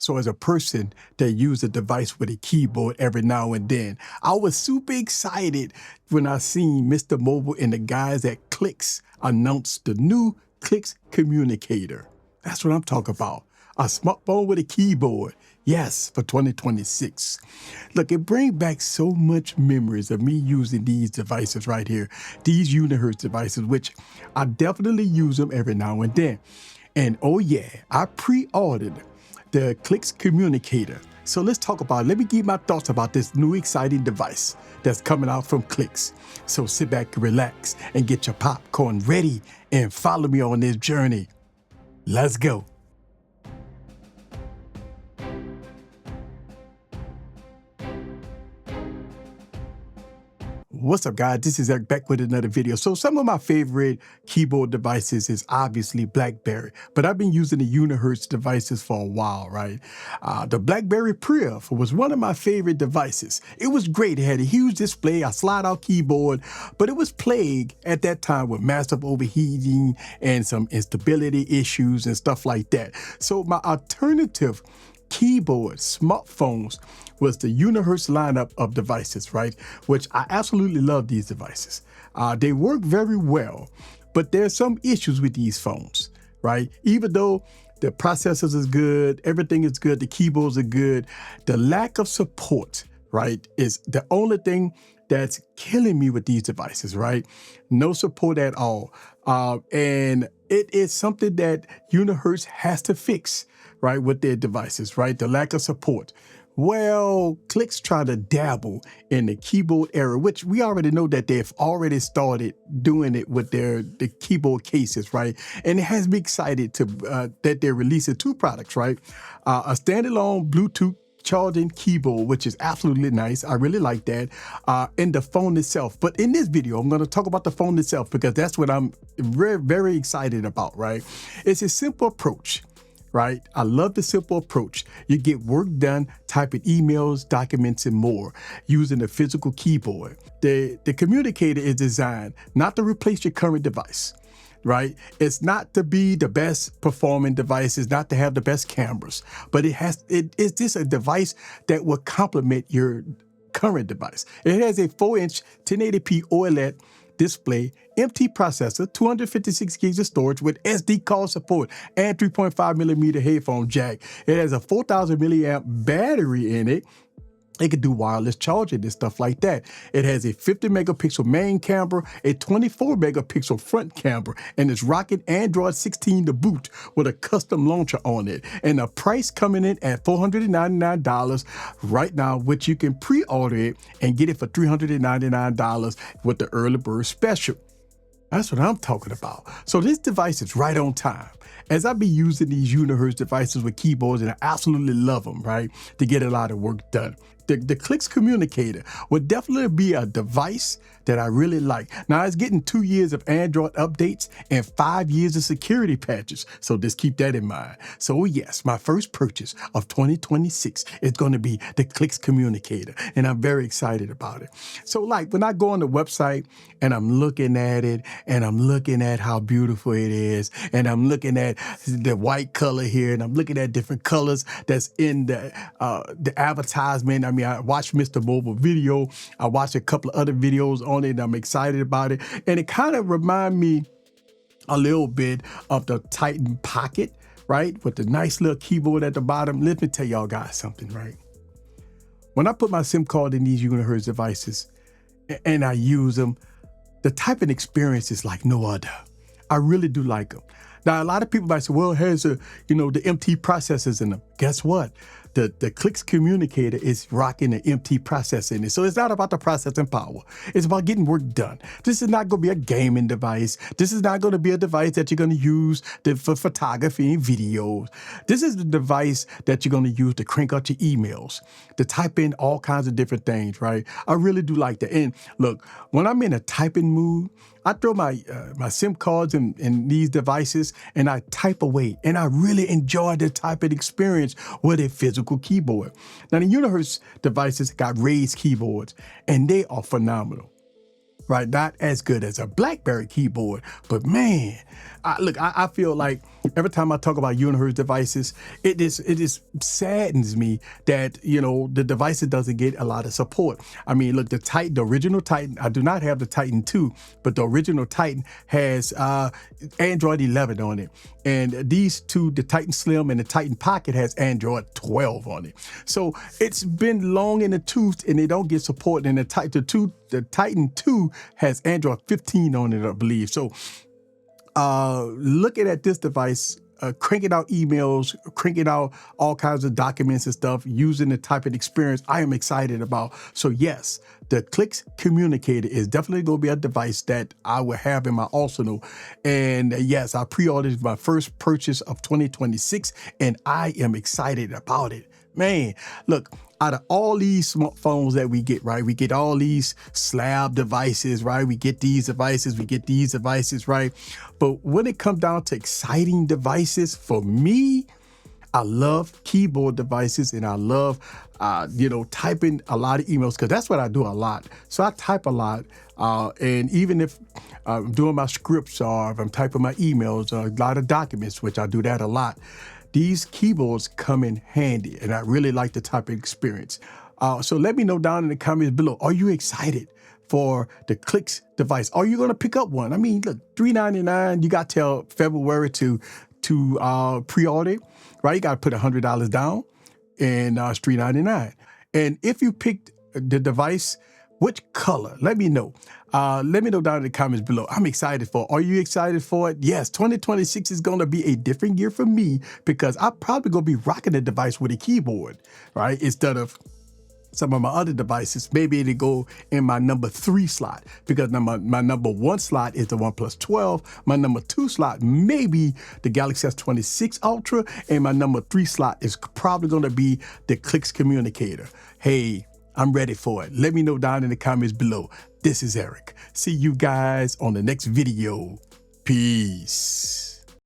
So as a person that uses a device with a keyboard every now and then, I was super excited when I seen Mr. Mobile and the guys at Clicks announce the new Clicks Communicator. That's what I'm talking about. A smartphone with a keyboard. Yes, for 2026. Look, it brings back so much memories of me using these devices right here, these Unihertz devices, which I definitely use them every now and then. And oh yeah, I pre-ordered the Clicks Communicator. So let's talk about it. Let me give my thoughts about this new exciting device that's coming out from Clicks. So sit back and relax and get your popcorn ready and follow me on this journey. Let's go. What's up, guys? This is Eric back with another video. So some of my favorite keyboard devices is obviously BlackBerry, but I've been using the Unihertz devices for a while, right? The BlackBerry preorder was one of my favorite devices. It was great. It had a huge display, a slide-out keyboard, but it was plagued at that time with massive overheating and some instability issues and stuff like that. So my alternative keyboard smartphones was the Unihertz lineup of devices, right? Which I absolutely love these devices. They work very well, but there's some issues with these phones, right? Even though the processors is good, everything is good, the keyboards are good, the lack of support, right, is the only thing that's killing me with these devices, right? No support at all. And it is something that Unihertz has to fix, right, with their devices, right? The lack of support. Well, Clicks try to dabble in the keyboard era, which we already know that they've already started doing it with the keyboard cases, right? And it has me excited to that they're releasing two products, right? A standalone Bluetooth charging keyboard, which is absolutely nice. I really like that. And the phone itself. But in this video, I'm going to talk about the phone itself because that's what I'm very, very excited about, right? It's a simple approach. Right? I love the simple approach. You get work done typing emails, documents, and more using a physical keyboard. The Communicator is designed not to replace your current device, right? It's not to be the best performing device. It's not to have the best cameras, but it's just a device that will complement your current device. It has a 4-inch 1080p OLED display, MT processor, 256 gigs of storage with SD card support and 3.5mm headphone jack. It has a 4,000 milliamp battery in it. It can do wireless charging and stuff like that. It has a 50 megapixel main camera, a 24 megapixel front camera, and it's rocking Android 16 to boot with a custom launcher on it. And the price coming in at $499 right now, which you can pre-order it and get it for $399 with the early bird special. That's what I'm talking about. So this device is right on time. As I be using these Unihertz devices with keyboards, and I absolutely love them, right, to get a lot of work done. The Clicks Communicator would definitely be a device that I really like. Now, it's getting 2 years of Android updates and 5 years of security patches, so just keep that in mind. So yes, my first purchase of 2026 is going to be the Clicks Communicator, and I'm very excited about it. So like when I go on the website and I'm looking at it, and I'm looking at how beautiful it is, and I'm looking at the white color here, and I'm looking at different colors that's in the advertisement. I mean, I watched Mr. Mobile video. I watched a couple of other videos on it, and I'm excited about it. And it kind of reminds me a little bit of the Titan Pocket, right? With the nice little keyboard at the bottom. Let me tell y'all guys something, right? When I put my SIM card in these Unihertz devices and I use them, the typing experience is like no other. I really do like them. Now, a lot of people might say, well, here's the MT processors in them. Guess what? The Clicks Communicator is rocking the MT processor in it. So it's not about the processing power. It's about getting work done. This is not going to be a gaming device. This is not going to be a device that you're going to use for photography and videos. This is the device that you're going to use to crank out your emails, to type in all kinds of different things, right? I really do like that. And look, when I'm in a typing mood, I throw my SIM cards in these devices and I type away. And I really enjoy the typing experience with a physical keyboard. Now, the Unihertz devices got raised keyboards and they are phenomenal. Right, not as good as a BlackBerry keyboard, but man, look, I feel like every time I talk about unihertz devices, it just saddens me that, you know, the devices doesn't get a lot of support. I mean, look, the original Titan, I do not have the Titan 2, but the original Titan has Android 11 on it. And these two, the Titan Slim and the Titan Pocket, has Android 12 on it. So it's been long in the tooth and they don't get support. And the Titan 2 has Android 15 on it, I believe. So looking at this device, cranking out emails, cranking out all kinds of documents and stuff, using the type of experience I am excited about. So yes, the Clicks Communicator is definitely going to be a device that I will have in my arsenal. And yes, I pre-ordered my first purchase of 2026, and I am excited about it. Man, look, out of all these smartphones that we get, right? We get all these slab devices, right? We get these devices, right? But when it comes down to exciting devices, for me, I love keyboard devices, and I love, you know, typing a lot of emails, because that's what I do a lot. So I type a lot. And even if I'm doing my scripts or if I'm typing my emails or a lot of documents, which I do that a lot, these keyboards come in handy, and I really like the type of experience. So let me know down in the comments below. Are you excited for the Clicks device? Are you going to pick up one? I mean, look, $399. You got till February to pre-order, right? You got to put $100 down, and it's $399. And if you picked the device, which color? Let me know. Let me know down in the comments below. I'm excited for it. Are you excited for it? Yes, 2026 is going to be a different year for me, because I'm probably going to be rocking the device with a keyboard, right? Instead of some of my other devices. Maybe it'll go in my number 3 slot, because my number 1 slot is the OnePlus 12. My number 2 slot may be the Galaxy S26 Ultra, and my number 3 slot is probably going to be the Clicks Communicator. Hey, I'm ready for it. Let me know down in the comments below. This is Eric. See you guys on the next video. Peace.